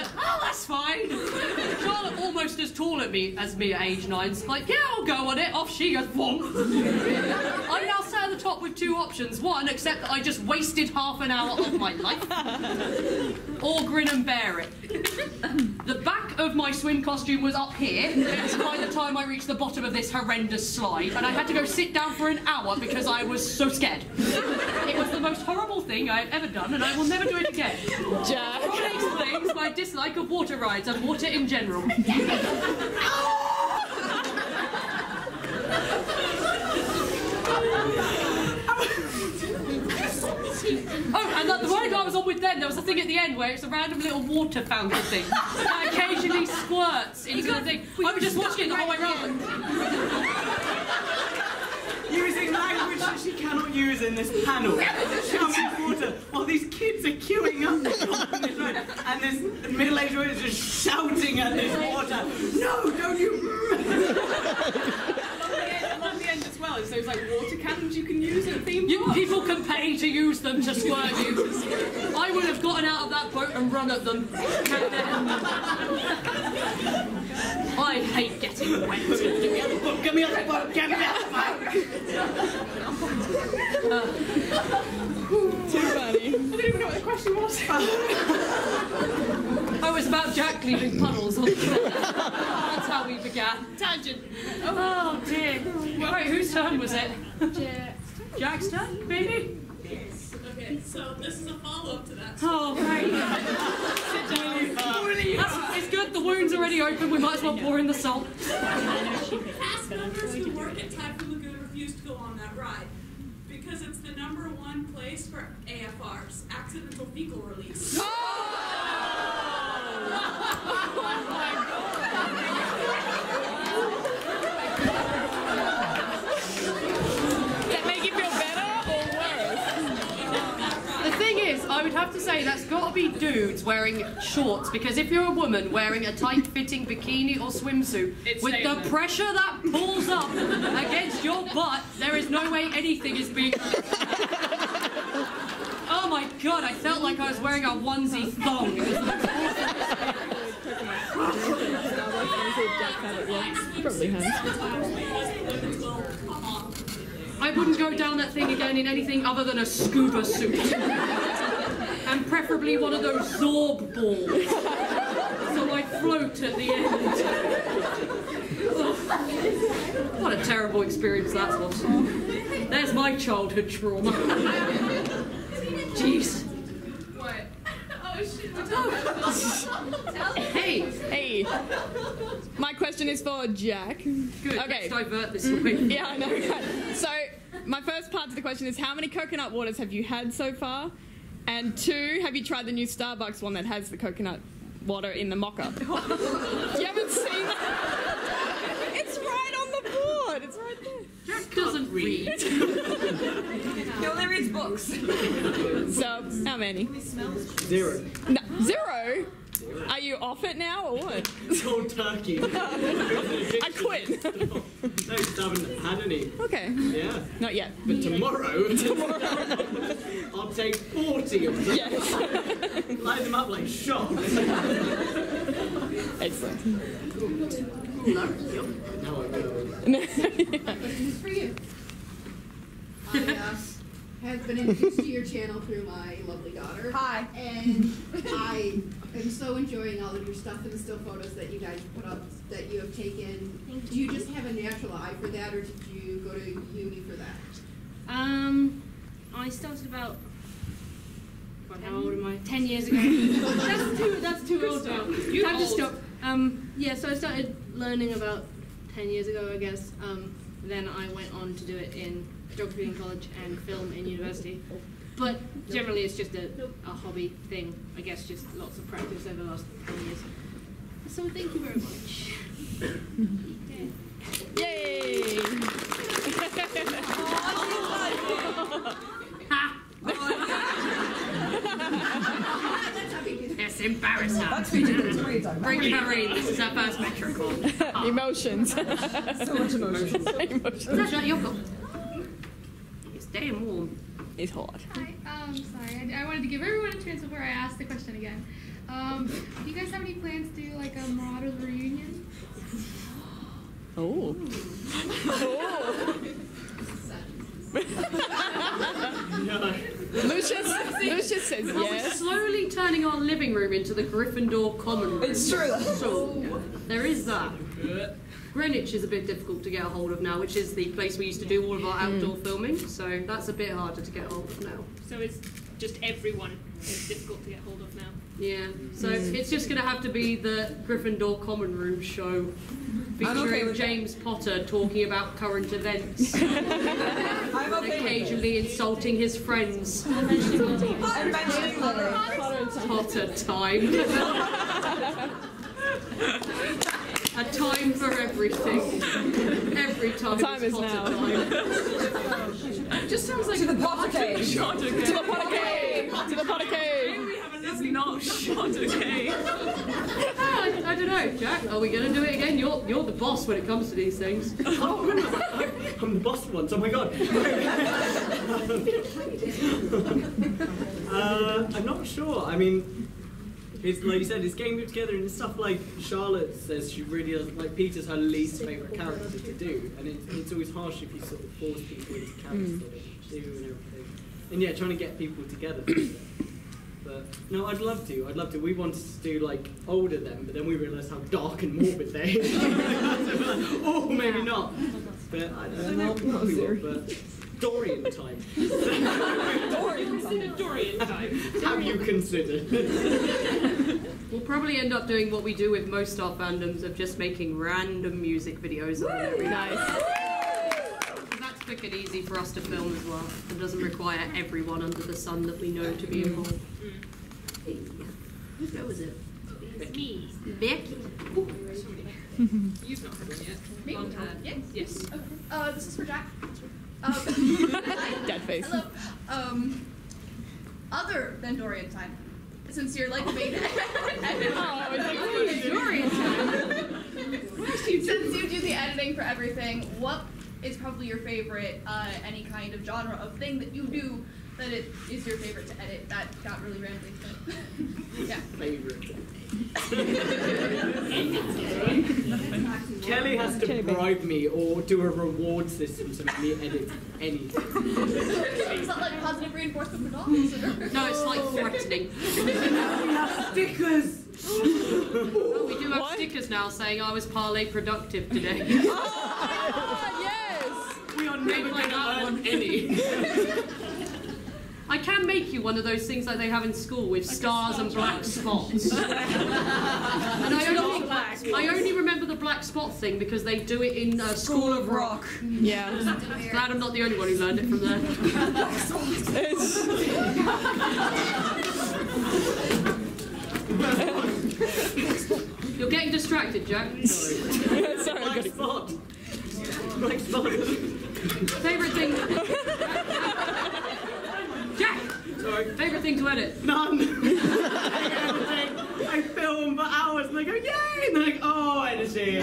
Charlotte, oh, that's fine. Charlotte, almost as tall as me at age 9, is like, yeah, I'll go on it. Off she goes, bonk. I'm now sat at the top with 2 options. One, accept that I just wasted half an hour of my life, or grin and bear it. The back of my swim costume was up here by the time I reached the bottom of this horrendous slide, and I had to go sit down for an hour because I was so scared. It was the most horrible thing I've ever done, and I will never do it again. Jack. It explains my dislike of water rides and water in general. Oh, and the ride I was on with then, there was a thing at the end where it's a random little water fountain thing that occasionally squirts into the thing. I was just watching it the whole way round. Using language that she cannot use in this panel. Shouting water while these kids are queuing up on this road. And this middle-aged woman is just shouting at this water. No, don't you... I love the end as well. It's those like water cannons you can use at a theme park. People can pay to use them to squirt you. I would have gotten out of that boat and run at them. I hate getting wet. Get me out of the boat, get me out of the boat, get me out of the boat! Too funny. I didn't even know what the question was. Oh, it's about Jack leaving puddles on the floor. That's how we began. Tangent. Oh dear. Right, whose turn was it? Jack. Jack's turn, maybe? Yes. Okay, so this is a follow-up to that. Oh, great. It's good, the wound's already open, we might as well pour in the salt. Cast members who work at Typhoon Lagoon refuse to go on that ride because it's the #1 place for AFRs, accidental fecal release. Oh my God. That make you feel better or worse? The thing is, I would have to say that's got to be dudes wearing shorts, because if you're a woman wearing a tight-fitting bikini or swimsuit, with the pressure that pulls up against your butt, there is no way anything is being... Oh my God, I felt like I was wearing a onesie thong. Probably has. I wouldn't go down that thing again in anything other than a scuba suit. And preferably one of those Zorb balls. So I float at the end. Oh, what a terrible experience that was. There's my childhood trauma. Jeez. What? Oh shit. Hey. Hey. My question is for Jack. Good, okay. Let's divert this way. Yeah, I know. Right. So, my first part to the question is, how many coconut waters have you had so far? And 2, have you tried the new Starbucks one that has the coconut water in the mocha? You haven't seen that? It's right on the board. It's right there. Jack doesn't read. He only reads books. So, how many? 0. No, 0? Are you off it now or what? Cold turkey. I quit. No, just haven't had any. Okay. Yeah. Not yet. But tomorrow, I'll take 40 of them. Yes. Line them up like shots. Excellent. Now I will. This is for you. I have been introduced to your channel through my lovely daughter. Hi. And I am so enjoying all of your stuff and the still photos that you guys put up that you have taken. Do you just have a natural eye for that, or did you go to uni for that? I started about, how old am I? 10 years ago. that's too old now. Time to stop. Yeah, so I started learning about 10 years ago, I guess. Then I went on to do it in geography in college and film in university. But generally it's just a hobby thing. I guess just lots of practice over the last 10 years. So thank you very much. Yay! Yes, embarrass her. Bring her in. This is our first MetroCon. Emotions. So much emotion. Emotions. Shut your mouth. It's damn warm. It's hot. Hi, sorry, I wanted to give everyone a chance before I asked the question again. Do you guys have any plans to do like a Marauders reunion? Oh. No. Lucius says Well, we're yes. slowly turning our living room into the Gryffindor common room. It's true. So, there is that. Greenwich is a bit difficult to get a hold of now, which is the place we used to do all of our outdoor filming, so that's a bit harder to get hold of now. So it's just everyone is difficult to get hold of now. Yeah, so it's just going to have to be the Gryffindor common room show featuring James Potter talking about current events and occasionally insulting his friends. I'm mentioning Potter time. A time for everything. Every time. Time is Potter now. time. Just sounds like to the Potter cave. To the Potter cave! To the Potter cave! It's not shot, okay? I don't know, Jack. Are we going to do it again? You're the boss when it comes to these things. Oh, I'm the boss once. Oh my god. I'm not sure. I mean, it's like you said, it's getting put together, and it's stuff like Charlotte says she really doesn't like. Peter's her least favourite character to do, and it's always harsh if you sort of force people into characters they don't do and everything. And yeah, trying to get people together. But no, I'd love to. We wanted to do like older them, but then we realised how dark and morbid they are. So we're like, oh, maybe not. But I don't know. Probably will, but Dorian time. Dorian time. Have you considered? We'll probably end up doing what we do with most our fandoms of just making random music videos of them every night. That's quick and easy for us to film as well. It doesn't require everyone under the sun that we know to be involved. Hey, who was it? It's me. Becky. You've not had one yet. Me? Long time. Yes. Yes. This is for Jack. Dead face. Hello. Other than Dorian time, since you're like the main Dorian time. Since you do the editing for everything, what is probably your favorite any kind of genre of thing that you do that it is your favorite to edit? That got really rambling, but yeah. Favourite. Kelly has to bribe me or do a reward system to make me edit anything. Is that like positive reinforcement for dogs? No, it's like threatening. Stickers! Oh, we do have stickers now saying I was parlay productive today. Yes! We are never going to earn any. I can make you one of those things like they have in school with stars and black spots. And I only remember the black spot thing because they do it in School of Rock. Yeah. Glad I'm not the only one who learned it from there. You're getting distracted, Jack. Sorry, Black spot. Black spot. Favourite thing... Jack! Sorry. Favourite thing to edit? None. I film for hours and they go, yay! And they're like, oh, editing.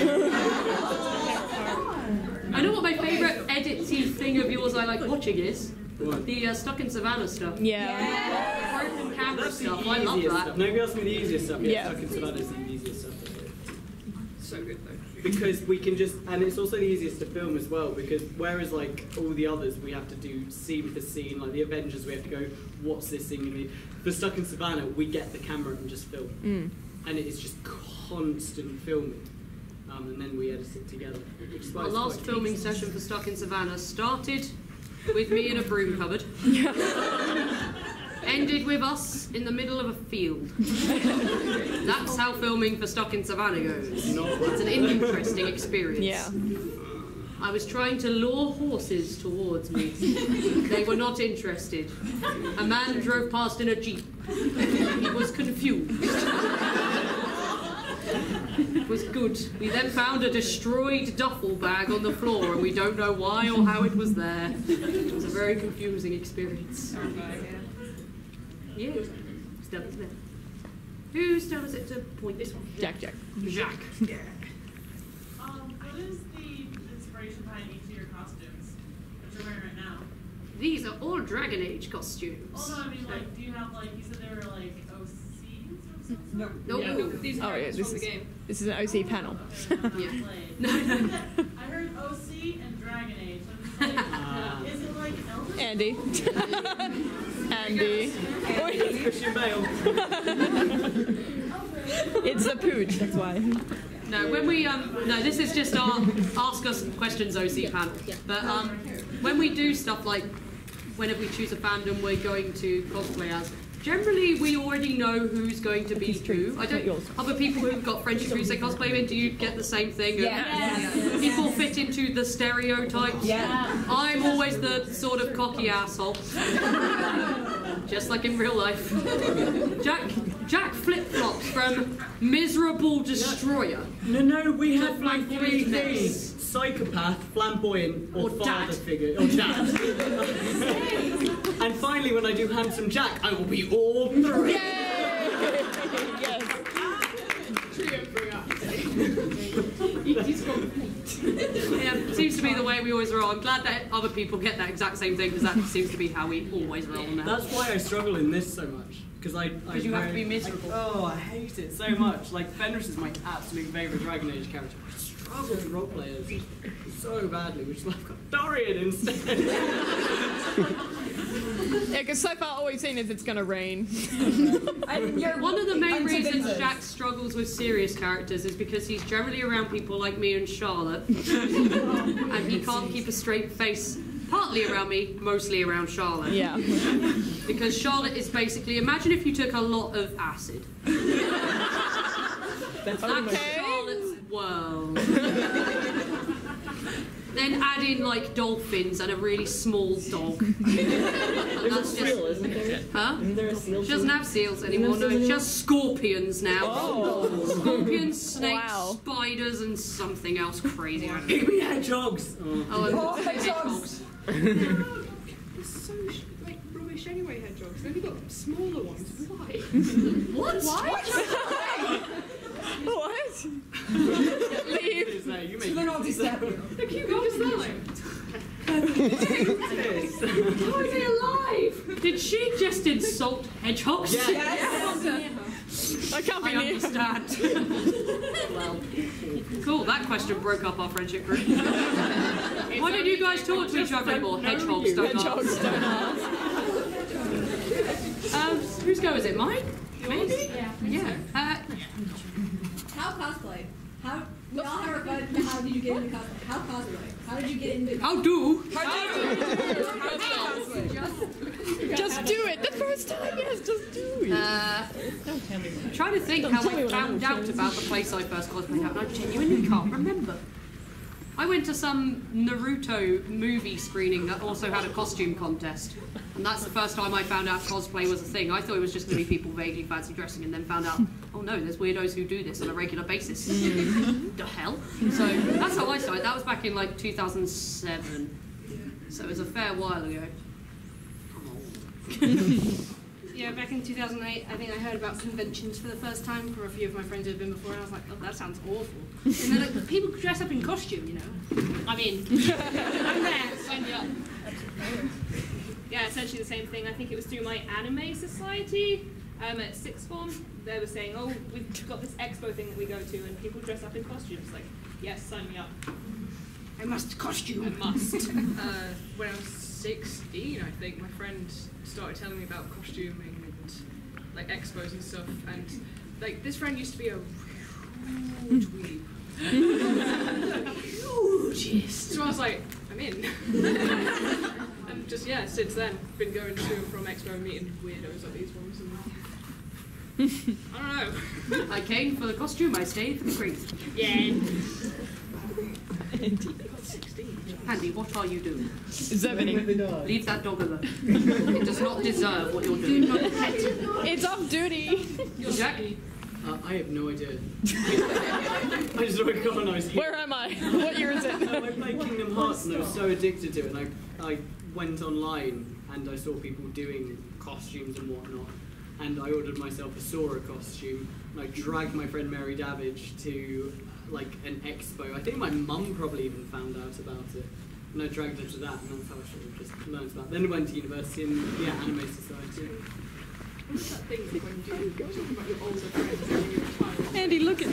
I know what my favourite edit-y thing of yours I like watching is. What? The Stuck in Savannah stuff. Yeah. Broken camera That's the stuff. I love easiest that. stuff. Nobody else with the easiest stuff. Yeah. Stuck in Savannah is the easiest stuff. So good though. Because we can just, and it's also the easiest to film as well, because whereas like all the others we have to do scene for scene, like the Avengers we have to go, what's this scene going to be? For Stuck in Savannah, we get the camera and just film. And it is just constant filming. And then we edit it together. Which is why Our it's last quite filming easy. session for Stuck in Savannah started with me in a broom cupboard. Ended with us in the middle of a field. That's how filming for Stuck in Savannah goes. It's an interesting experience. Yeah. I was trying to lure horses towards me. They were not interested. A man drove past in a jeep. He was confused. It was good. We then found a destroyed duffel bag on the floor and we don't know why or how it was there. It was a very confusing experience. Yeah. Still is there. Who still is it to point this one? Jack. Jack. What is the inspiration behind each of your costumes that you're wearing right now? These are all DragonAge costumes. Oh no, I mean like, do you have like, you said they were like OCs or Nope. These are Oh, yeah, from the game. this is an OC panel. Yeah. I heard OC and DragonAge. I'm just like, is it like Elder? Andy. Andy. Christian Bale. It's the pooch, that's why. No, when we no, this is just our ask us questions OC panel. But when we do stuff like whenever we choose a fandom we're going to cosplay as, generally we already know who's going to be who. I don't. Other people who've got friendship groups they cosplay in, do you get the same thing? Yeah. People fit into the stereotypes. Yeah. I'm always the sort of cocky asshole. Just like in real life. Jack flip-flops from miserable destroyer. No, we have To like three flamboyant things. Psychopath, flamboyant, or father dad. figure. Or dad. And finally, when I do Handsome Jack, I will be all three. Yes. Yeah, seems to be the way we always roll. I'm glad that other people get that exact same thing because that seems to be how we always roll now. That's why I struggle in this so much. Because you have to be miserable. I hate it so much. Like, Fenris is my absolute favourite DragonAge character. I struggle with roleplay as so badly, which is why I've got Dorian instead. Yeah, because so far all we've seen is it's gonna rain. One of the main reasons Jack struggles with serious characters is because he's generally around people like me and Charlotte, and he can't keep a straight face. Partly around me, mostly around Charlotte. Yeah. Because Charlotte is basically, imagine if you took a lot of acid. That's Charlotte's world. Then add in like dolphins and a really small dog. That's just, isn't there? huh? Isn't there a seal? She doesn't have seals anymore, no, just scorpions now. Oh. Scorpions, snakes, Wow. spiders, and something else crazy. Pygmy hedgehogs! Oh, and hedgehogs. They're so like rubbish anyway, hedgehogs. Then you've got smaller ones. Why? What? What? Leave. You make They're not disturbing. They're cute just like. How are they alive? Did she just insult hedgehogs? Yeah. I can't be I near. understand. Well, cool. That question broke up our friendship group. Why don't you guys talk to each other anymore? Hedgehogs don't Hedgehogs ask. don't ask. Whose go is it? Mine? Maybe? Yeah. How cosplay? How we all have our fun. How did you get into cosplay? How cosplay? How did you get into? How do? Just do it. The first time, yes, just do it. I'm trying to think how I found out about the place I first cosplayed at, and I genuinely can't remember. I went to some Naruto movie screening that also had a costume contest. And that's the first time I found out cosplay was a thing. I thought it was just going to be people vaguely fancy dressing, and then found out, oh no, there's weirdos who do this on a regular basis. The hell? So that's how I started. That was back in like 2007. So it was a fair while ago. Yeah, back in 2008, I think I heard about conventions for the first time from a few of my friends who had been before, and I was like, oh, that sounds awful. And then like, people dress up in costume, you know. I'm in. I'm there. Sign me up. Yeah, essentially the same thing. I think it was through my anime society at sixth form. They were saying, oh, we've got this expo thing that we go to, and people dress up in costumes. Like, yes, sign me up. I must costume. I must. When I was 16, I think, my friend started telling me about costuming and like expos and stuff, and like this friend used to be a huge weeb. Hugest. So I was like, I'm in. And just since then, been going to and from expo and meeting weirdos like these ones, and I don't know. I came for the costume, I stayed for the drink. Yeah. Andy, what are you doing? Examining. Leave that dog alone. It does not deserve what you're doing. It's off duty. Jack? I have no idea. I just woke up and I was here. Where am I? What year is it? I played Kingdom Hearts and I was so addicted to it, and I went online and I saw people doing costumes and whatnot, and I ordered myself a Sora costume, and I dragged my friend Mary Davidge to like an expo. I think my mum probably even found out about it, and I dragged her to that, and that's how I sort of just learned about it. Then I went to university and Anime Society. What's that thing when you talk about your older friends and when you're retired? Andy, look at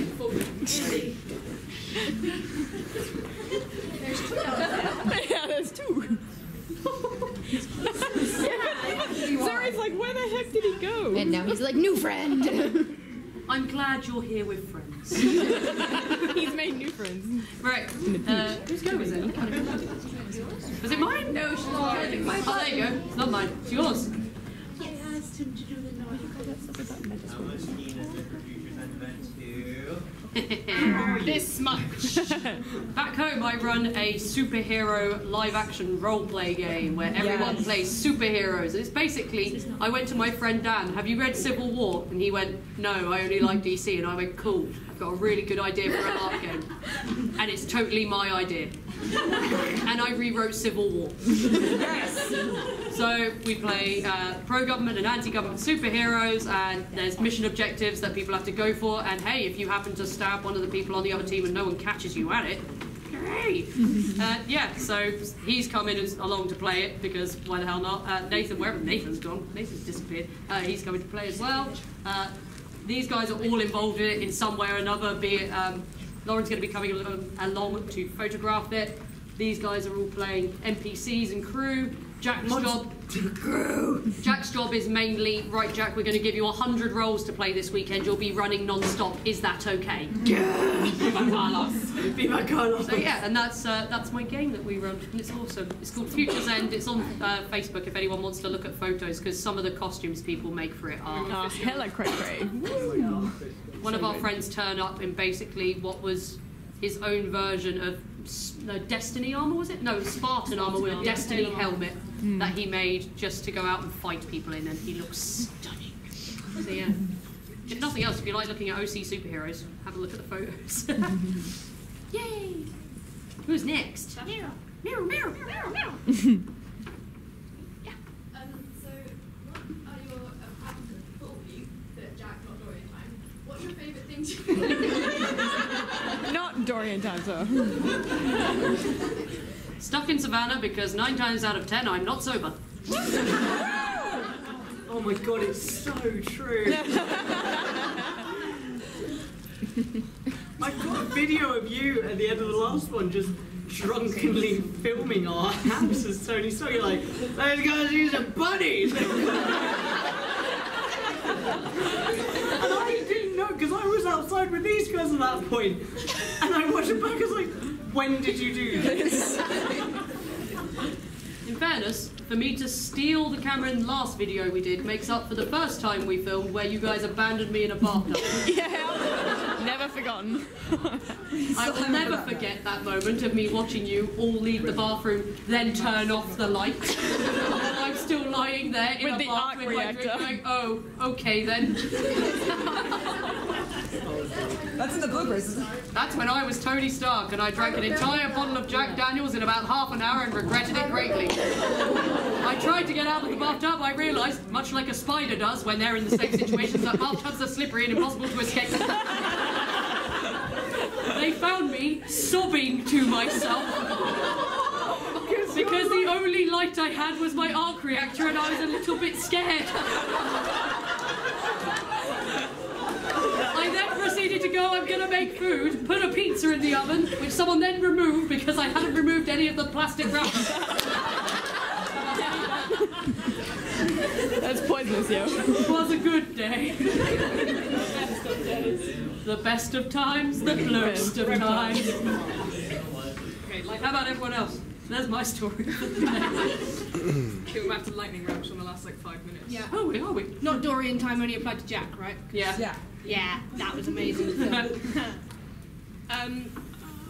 Yeah, there's two. Zuri's like, where the heck did he go? And now he's like, new friend. I'm glad you're here with friends. He's made new friends. Right. Whose go was it? Was it mine? No, she's holding my Oh, there you go. It's not mine. It's yours. I asked him to do the noise. This much. Back home, I run a superhero live-action role-play game where everyone plays superheroes. It's basically, I went to my friend Dan, have you read Civil War? And he went, no, I only like DC. And I went, cool, I've got a really good idea for an art game. And it's totally my idea. And I rewrote Civil War. Yes! So we play pro-government and anti-government superheroes, and there's mission objectives that people have to go for, and hey, if you happen to stab one of the people on the other team and no one catches you at it, great! Yeah, so he's coming along to play it, because why the hell not? Nathan, wherever Nathan's gone, Nathan's disappeared, he's coming to play as well. These guys are all involved in it in some way or another, be it Lauren's going to be coming along to photograph it. These guys are all playing NPCs and crew. Jack's job is mainly, right Jack, we're going to give you 100 roles to play this weekend. You'll be running non-stop. Is that okay? Yeah! Viva Carlos! Viva Carlos! So yeah, and that's my game that we run, and it's awesome. It's called Future's End. It's on Facebook if anyone wants to look at photos, because some of the costumes people make for it are hella cray-cray. One of our friends turned up in basically what was his own version of Destiny armor, was it? No, Spartan armor with a Destiny helmet that he made just to go out and fight people in, and he looks stunning. So yeah, if nothing else, if you like looking at OC superheroes, have a look at the photos. Yay! Who's next? Meryl. Meryl. Yeah. So, what are your for you that Jack not Dorian time? What's your favourite thing to do? Not Dorian time, sir. Stuck in Savannah because 9 times out of 10 I'm not sober. Oh my god, it's so true. I got a video of you at the end of the last one just drunkenly filming our house as Tony Stark. You're like, those guys use some buddies! And I didn't know, because I was outside with these guys at that point. And I watched it back, I was like, when did you do this? In fairness, for me to steal the camera in the last video we did makes up for the first time we filmed where you guys abandoned me in a bathtub. Yeah, never forgotten. I will never forget that moment of me watching you all leave the bathroom, then turn off the light. And I'm still lying there in a bath with my drink going, oh, okay then. That's in the bloopers. That's when I was Tony Stark and I drank an entire bottle of Jack Daniels in about half an hour and regretted it greatly. I tried to get out of the bathtub. I realised, much like a spider does when they're in the same situations, that bathtubs are slippery and impossible to escape. They found me sobbing to myself because the only light I had was my arc reactor and I was a little bit scared. I then proceeded to go, I'm going to make food, put a pizza in the oven, which someone then removed because I hadn't removed any of the plastic wrappers. That's poisonous, yo. It was a good day. The best of times, the blurst of times. Okay, how about everyone else? There's my story. Okay, we're back to lightning rounds from the last 5 minutes. Yeah. Oh, are we? Not Dorian time only applied to Jack, right? Yeah. Yeah, that was amazing.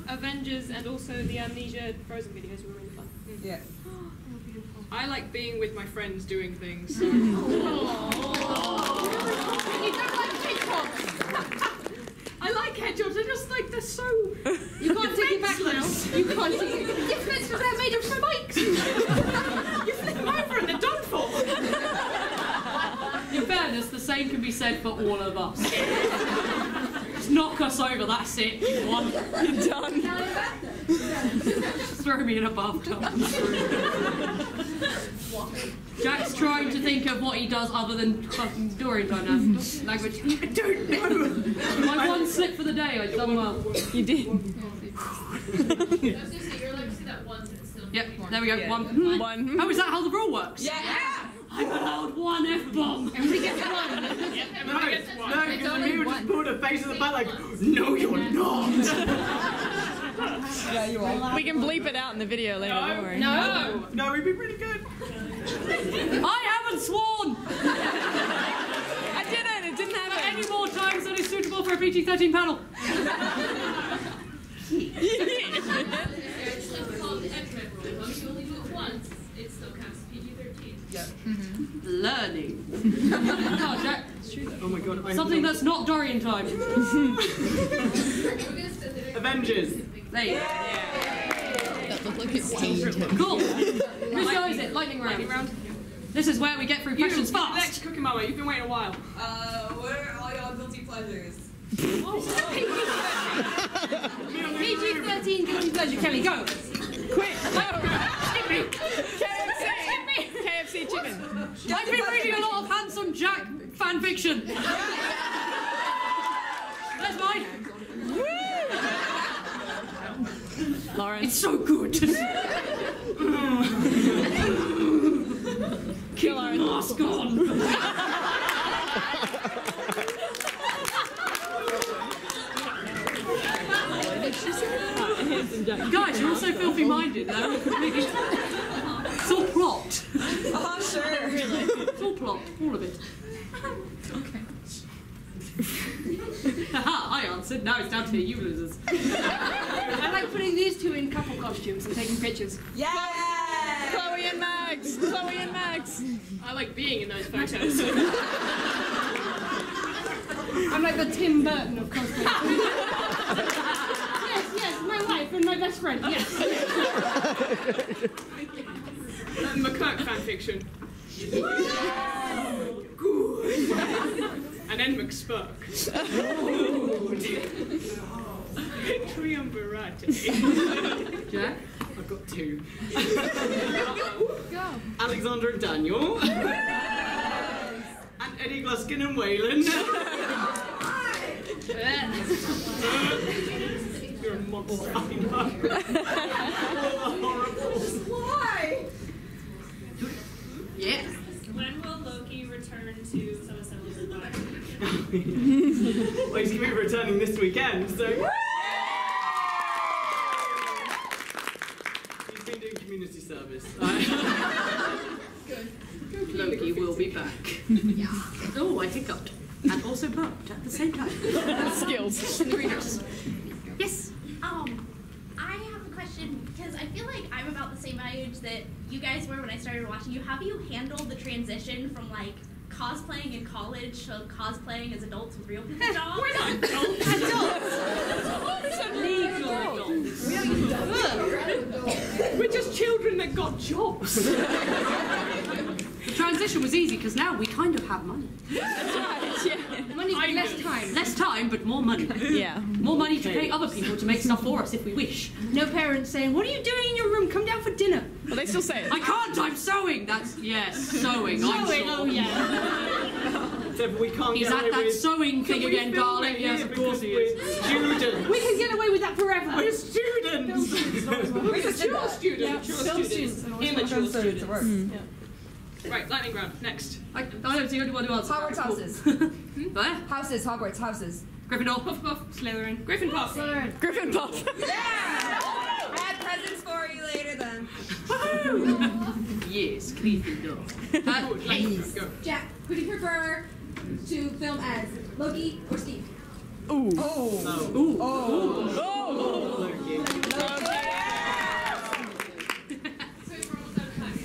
Avengers and also the Amnesia Frozen videos were really fun. Yeah. I like being with my friends doing things. You don't like hedgehogs? I like hedgehogs, they're so... You can't take it back now. You can't take it back. Defense because they're made of spikes. You flip them over and they're done for. In fairness, the same can be said for all of us. Just knock us over, that's it. You won. You're done. Just throw me in a bathtub. Jack's trying to think of what he does other than fucking Dorian time now. Language. I don't know. My one slip for the day, I've done well. You did. Yep, there we go. Yeah. One. Oh, is that how the rule works? Yeah. I'm allowed one F-bomb. Everybody gets one. No, because Amir just pulled her face in the back like, no, you're not. Yeah, you are. We can bleep it out in the video later, don't worry. No, we'd be pretty good. I haven't sworn! I didn't, it didn't happen. Any more times than is suitable for a PG-13 panel. It's called the X-Men rule. As long as you only do it once, it still counts as PG-13. Yeah. Learning. Oh, Jack. Oh my god. Something that's not Dorian time. Avengers. There you go. That looked like it's tainted. Cool. Whose go is it? Lightning round. This is where we get through questions fast. Next, Cookie Mama, you've been waiting a while. What are all y'all guilty pleasures? PG-13 guilty pleasure. Kelly, go. Quick, go. Skip me. KFC chicken. I've been reading a lot of Handsome Jack fan fiction. That's mine. Lauren. It's so good. Keep the mask on. Guys, you're all so filthy-minded. It's all plot. Oh, sure. It's all plot, all of it. Okay. Haha, I answered. Now it's down to you losers. I like putting these two in couple costumes and taking pictures. Yeah! Chloe and Max. Chloe and Max. I like being in those photos. I'm like the Tim Burton of cosplay. Yes, my wife and my best friend. Yes. McCurk fanfiction. Good. And then McSpurk. Triumvirate. Jack? I've got two. Alexander and Daniel. And Eddie Gluskin and Waylon. You're a monster. I know. Why? Yes. When will Loki return to some semblance of life? Well, he's going to be returning this weekend, so... He's been doing community service. Loki will be back. Yeah. Oh, I hiccuped. And also burped at the same time. Skills. Yes. I have a question because I feel like I'm about the same age that you guys were when I started watching you. How do you handle the transition from like cosplaying in college to cosplaying as adults with real people jobs? We're not adults. We're just children that got jobs. The transition was easy because now we kind of have money. That's right, yeah. Money for less time. Less time, but more money. Yeah. More money to pay other people to make stuff for us if we wish. No parents saying, "What are you doing in your room? Come down for dinner." Well, they still say it. I can't, I'm sewing! That's, yes, sewing, I'm Sewing, sure. oh yeah. Except we can't He's get at away that with... sewing thing Can we again, film darling. it Yes, here of course he is. because we're students. We can get away with that forever. We're students. We're mature students. Mature students. Immature students. It works. Right, lightning round. Next. I don't see anyone who answers. Hogwarts houses. Where? Houses, Hogwarts houses. Gryffindor. Puff, Slytherin. Griffin Puff. Griffin Puff. Yeah! I had presents for you later then. Yes, Gryffindor. Yes. Go. Jack, who do you prefer to film as? Loki or Steve? Ooh. Oh. Ooh. Oh.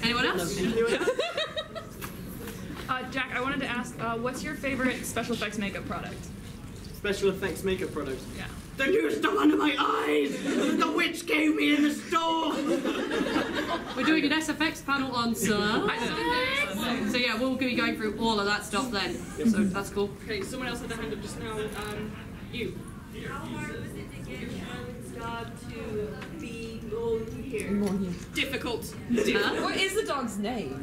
Anyone else? Jack, I wanted to ask, what's your favorite special effects makeup product? Special effects makeup products. Yeah. The new stuff under my eyes! The witch gave me in the store! We're doing an SFX panel on So yeah, we'll be going through all of that stuff then. So that's cool. Okay, someone else had their hand up just now. You. How hard was it to get Charlotte's dog to be long hair? Difficult. What is the dog's name?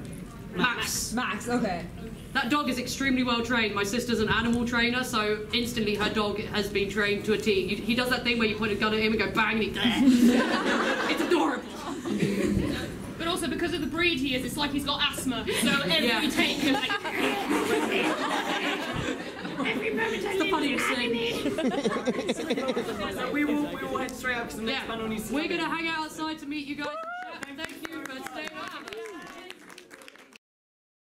Max. Max, okay. That dog is extremely well trained. My sister's an animal trainer, so instantly her dog has been trained to a T. He does that thing where you point a gun at him and go bang and he... It's adorable. But also because of the breed he is, it's like he's got asthma. So every take is like... Every moment it's the funniest thing. So we will head straight up to the next panel. We're going to hang out outside to meet you guys. Thank you for staying up.